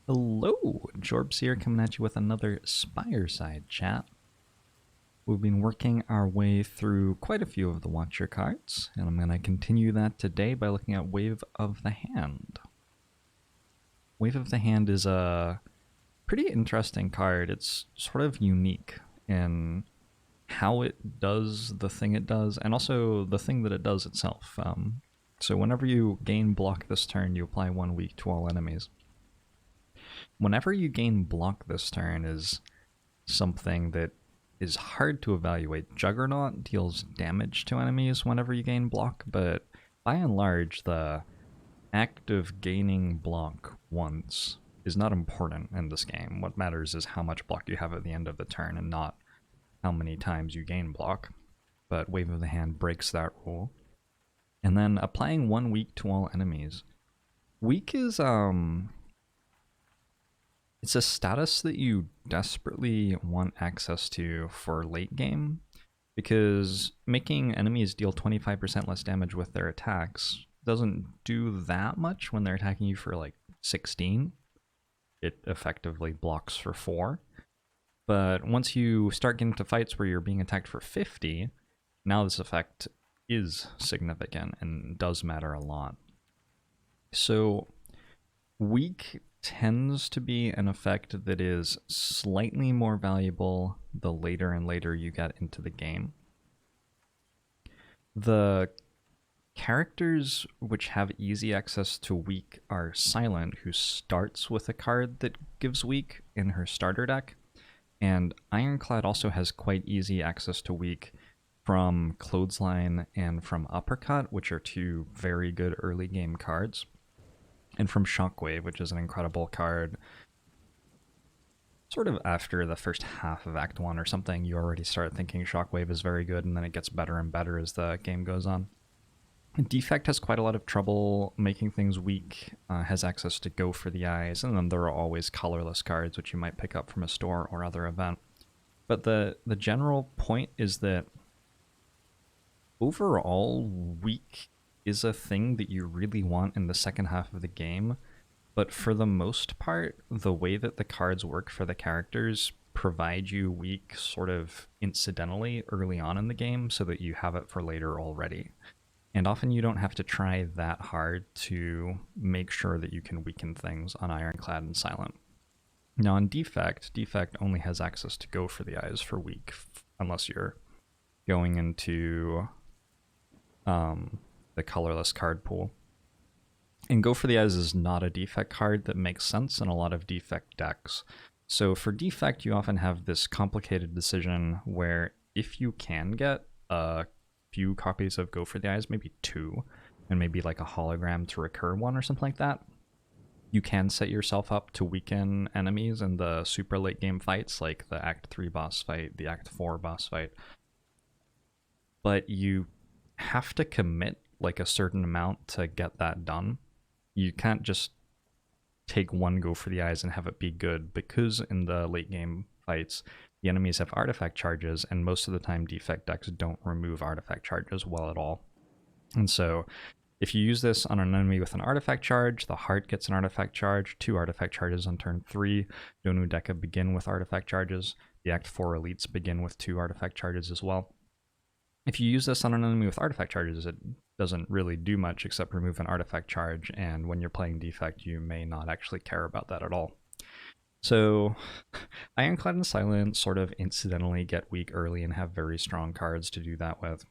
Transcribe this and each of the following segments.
Hello, Jorbs here coming at you with another Spire side chat. We've been working our way through quite a few of the Watcher cards, and I'm going to continue that today by looking at Wave of the Hand. Wave of the Hand is a pretty interesting card. It's sort of unique in how it does the thing it does, and also the thing that it does itself. So whenever you gain block this turn, you apply 1 weak to all enemies. Whenever you gain block this turn is something that is hard to evaluate. Juggernaut deals damage to enemies whenever you gain block, but by and large, the act of gaining block once is not important in this game. What matters is how much block you have at the end of the turn and not how many times you gain block. But Wave of the Hand breaks that rule. And then applying 1 weak to all enemies. Weak is it's a status that you desperately want access to for late game, because making enemies deal 25% less damage with their attacks doesn't do that much when they're attacking you for like 16. It effectively blocks for 4. But once you start getting to fights where you're being attacked for 50, now this effect is significant and does matter a lot. So weak tends to be an effect that is slightly more valuable the later and later you get into the game. The characters which have easy access to weak are Silent, who starts with a card that gives weak in her starter deck, and Ironclad also has quite easy access to weak from Clothesline and from Uppercut, which are two very good early game cards. And from Shockwave, which is an incredible card. Sort of after the first half of Act 1 or something, you already start thinking Shockwave is very good, and then it gets better and better as the game goes on. Defect has quite a lot of trouble making things weak, has access to Go for the Eyes, and then there are always colorless cards which you might pick up from a store or other event. But the general point is that overall, weak is a thing that you really want in the second half of the game, but for the most part, the way that the cards work for the characters provide you weak sort of incidentally early on in the game so that you have it for later already. And often you don't have to try that hard to make sure that you can weaken things on Ironclad and Silent. Now on Defect only has access to Go for the Eyes for weak, unless you're going into the colorless card pool. And Go for the Eyes is not a Defect card that makes sense in a lot of Defect decks. So for Defect, you often have this complicated decision where if you can get a few copies of Go for the Eyes, maybe 2, and maybe like a hologram to recur one or something like that, you can set yourself up to weaken enemies in the super late game fights, like the Act 3 boss fight, the Act 4 boss fight. But you have to commit like a certain amount to get that done. You can't just take one Go for the Eyes and have it be good, because in the late game fights, the enemies have artifact charges, and most of the time Defect decks don't remove artifact charges well at all. And so if you use this on an enemy with an artifact charge, the Heart gets an artifact charge, 2 artifact charges on turn 3. Donu Deka begin with artifact charges. The Act 4 elites begin with 2 artifact charges as well. If you use this on an enemy with artifact charges, it doesn't really do much except remove an artifact charge, and when you're playing Defect, you may not actually care about that at all. So Ironclad and Silent sort of incidentally get weak early and have very strong cards to do that with.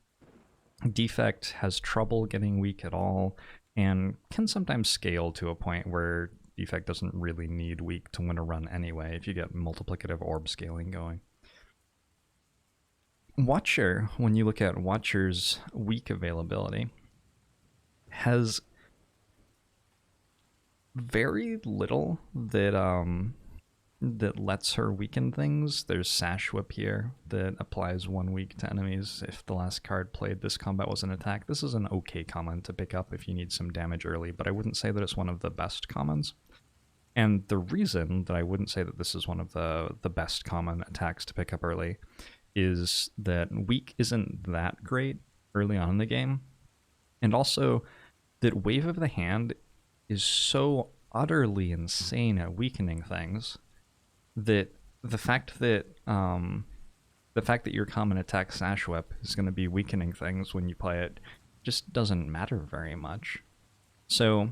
Defect has trouble getting weak at all, and can sometimes scale to a point where Defect doesn't really need weak to win a run anyway if you get multiplicative orb scaling going. Watcher, when you look at Watcher's weak availability, has very little that lets her weaken things. There's Sash Whip here that applies 1 weak to enemies if the last card played this combat was an attack. This is an okay common to pick up if you need some damage early, but I wouldn't say that it's one of the best commons. And the reason that I wouldn't say that this is one of the best common attacks to pick up early is that weak isn't that great early on in the game, and also that Wave of the Hand is so utterly insane at weakening things that the fact that your common attack Sash Whip is going to be weakening things when you play it just doesn't matter very much. So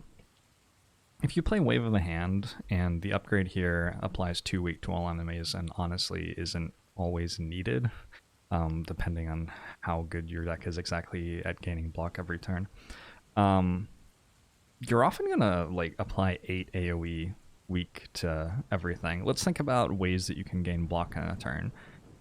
if you play Wave of the Hand, and the upgrade here applies 2 weak to all enemies and honestly isn't always needed, depending on how good your deck is exactly at gaining block every turn, you're often going to like apply 8 AoE weak to everything. Let's think about ways that you can gain block in a turn.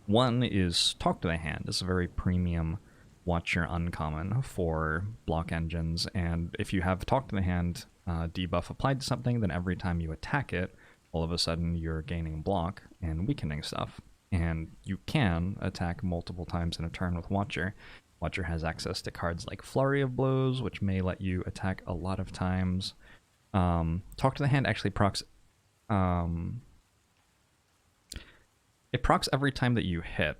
One is Talk to the Hand. It's a very premium Watcher uncommon for block engines, and if you have Talk to the Hand debuff applied to something, then every time you attack it, all of a sudden you're gaining block and weakening stuff. And you can attack multiple times in a turn with Watcher. Watcher has access to cards like Flurry of Blows, which may let you attack a lot of times. Talk to the Hand actually procs... it procs every time that you hit,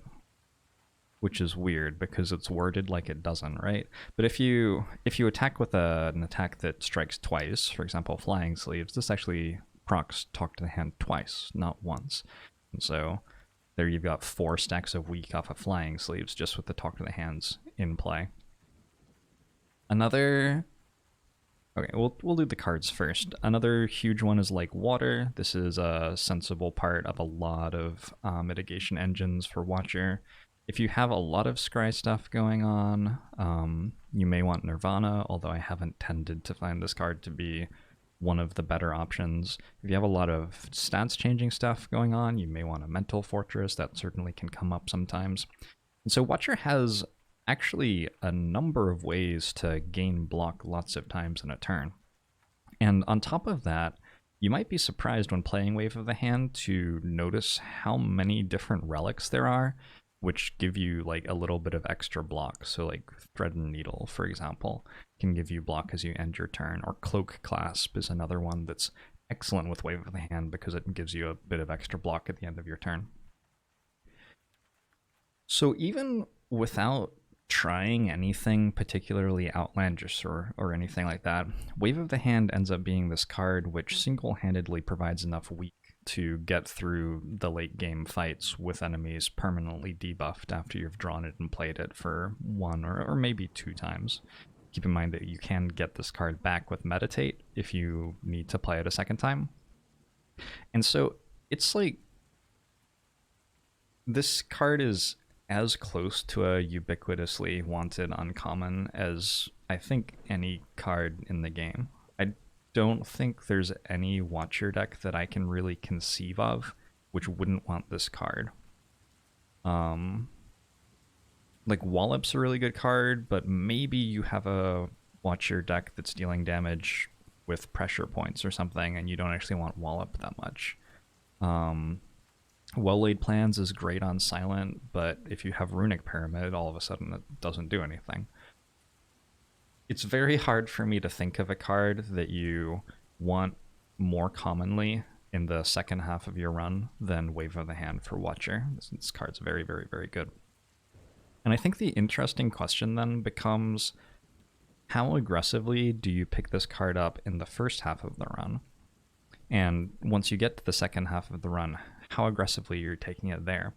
which is weird because it's worded like it doesn't, right? But if you attack with an attack that strikes twice, for example, Flying Sleeves, this actually procs Talk to the Hand twice, not once. And so there you've got 4 stacks of weak off of Flying Sleeves just with the Talk to the Hands in play. Okay, we'll do the cards first. Another huge one is Like Water. This is a sensible part of a lot of mitigation engines for Watcher. If you have a lot of scry stuff going on, you may want Nirvana, although I haven't tended to find this card to be one of the better options. If you have a lot of stats changing stuff going on, you may want a Mental Fortress. That certainly can come up sometimes. And so Watcher has actually a number of ways to gain block lots of times in a turn. And on top of that, you might be surprised when playing Wave of the Hand to notice how many different relics there are, which give you like a little bit of extra block. So like Thread and Needle, for example, can give you block as you end your turn, or Cloak Clasp is another one that's excellent with Wave of the Hand because it gives you a bit of extra block at the end of your turn. So even without trying anything particularly outlandish or anything like that, Wave of the Hand ends up being this card which single-handedly provides enough weak to get through the late game fights with enemies permanently debuffed after you've drawn it and played it for 1 or maybe 2 times. Keep in mind that you can get this card back with Meditate if you need to play it a second time. And so it's like this card is as close to a ubiquitously wanted uncommon as I think any card in the game. I don't think there's any Watcher deck that I can really conceive of which wouldn't want this card. Like Wallop's a really good card, but maybe you have a Watcher deck that's dealing damage with pressure points or something and you don't actually want Wallop that much. Well-Laid Plans is great on Silent, but if you have Runic Pyramid, all of a sudden it doesn't do anything. It's very hard for me to think of a card that you want more commonly in the second half of your run than Wave of the Hand for Watcher. This card's very, very, very good. And I think the interesting question then becomes, how aggressively do you pick this card up in the first half of the run? And once you get to the second half of the run, how aggressively you're taking it there.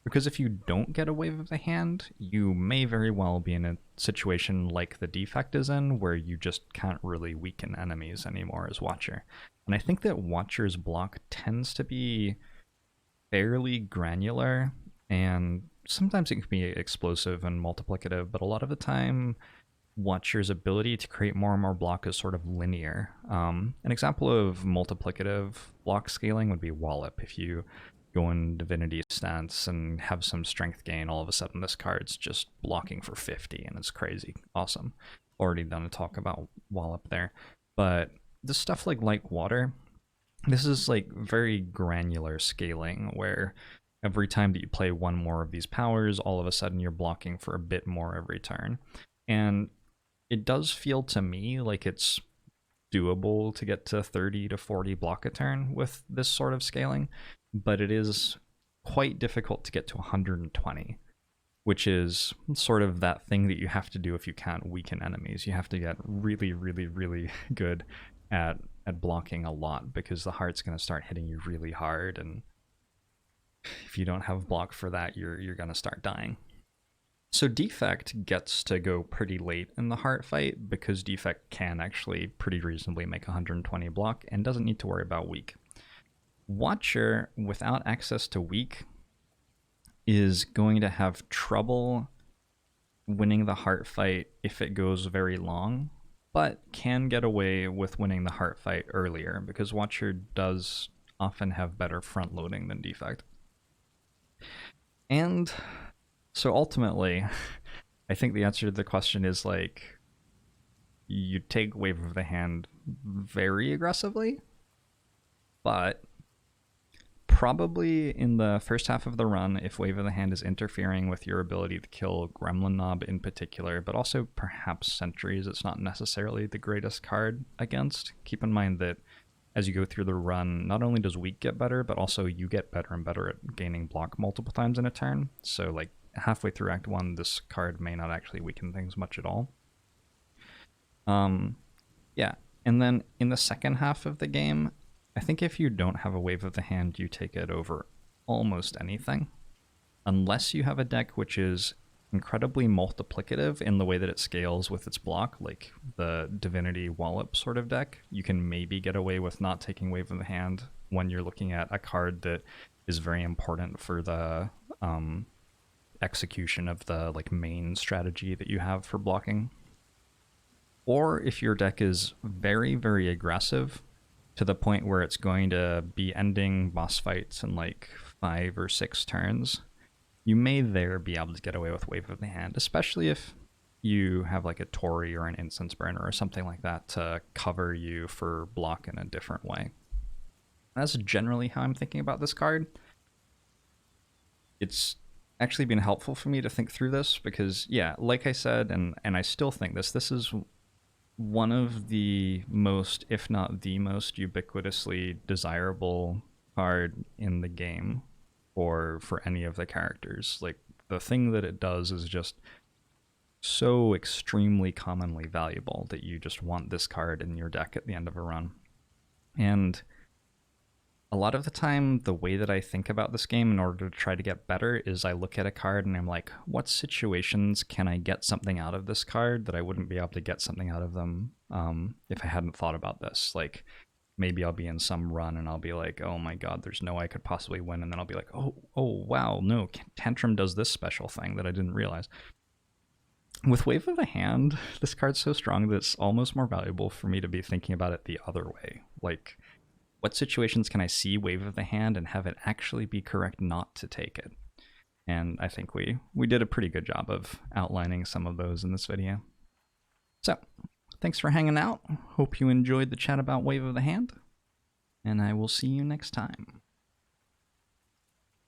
Because if you don't get a Wave of the Hand, you may very well be in a situation like the Defect is in, where you just can't really weaken enemies anymore as Watcher. And I think that Watcher's block tends to be fairly granular, and sometimes it can be explosive and multiplicative, but a lot of the time Watcher's ability to create more and more block is sort of linear. An example of multiplicative block scaling would be Wallop. If you go in Divinity stance and have some strength gain, all of a sudden this card's just blocking for 50 and it's crazy. Awesome. Already done a talk about Wallop there. But this stuff like Water, this is like very granular scaling where every time that you play one more of these powers, all of a sudden you're blocking for a bit more every turn. And it does feel to me like it's doable to get to 30 to 40 block a turn with this sort of scaling, but it is quite difficult to get to 120, which is sort of that thing that you have to do if you can't weaken enemies. You have to get really, really, really good at at blocking a lot, because the heart's going to start hitting you really hard, and if you don't have block for that, you're going to start dying. So Defect gets to go pretty late in the heart fight, because Defect can actually pretty reasonably make 120 block and doesn't need to worry about weak. Watcher, without access to weak, is going to have trouble winning the heart fight if it goes very long, but can get away with winning the heart fight earlier, because Watcher does often have better front loading than Defect. And so ultimately, I think the answer to the question is like, you take Wave of the Hand very aggressively, but probably in the first half of the run, if Wave of the Hand is interfering with your ability to kill Gremlin Knob in particular, but also perhaps Sentries, it's not necessarily the greatest card against. Keep in mind that as you go through the run, not only does weak get better, but also you get better and better at gaining block multiple times in a turn. So like halfway through Act 1, this card may not actually weaken things much at all. Yeah, and then in the second half of the game, I think if you don't have a Wave of the Hand, you take it over almost anything. Unless you have a deck which is incredibly multiplicative in the way that it scales with its block, like the Divinity Wallop sort of deck, you can maybe get away with not taking Wave of the Hand when you're looking at a card that is very important for the execution of the like main strategy that you have for blocking. Or if your deck is very, very aggressive to the point where it's going to be ending boss fights in like 5 or 6 turns, you may there be able to get away with Wave of the Hand, especially if you have like a Tori or an Incense Burner or something like that to cover you for block in a different way. That's generally how I'm thinking about this card. It's actually been helpful for me to think through this because, yeah, like I said, and I still think this is one of the most, if not the most ubiquitously desirable card in the game for any of the characters. Like, the thing that it does is just so extremely commonly valuable that you just want this card in your deck at the end of a run. And a lot of the time, the way that I think about this game in order to try to get better is I look at a card and I'm like, what situations can I get something out of this card that I wouldn't be able to get something out of them if I hadn't thought about this? Like, maybe I'll be in some run and I'll be like, oh my god, there's no way I could possibly win. And then I'll be like, oh wow, no, Tantrum does this special thing that I didn't realize. With Wave of the Hand, this card's so strong that it's almost more valuable for me to be thinking about it the other way. Like, what situations can I see Wave of the Hand and have it actually be correct not to take it? And I think we did a pretty good job of outlining some of those in this video. So, thanks for hanging out. Hope you enjoyed the chat about Wave of the Hand, and I will see you next time.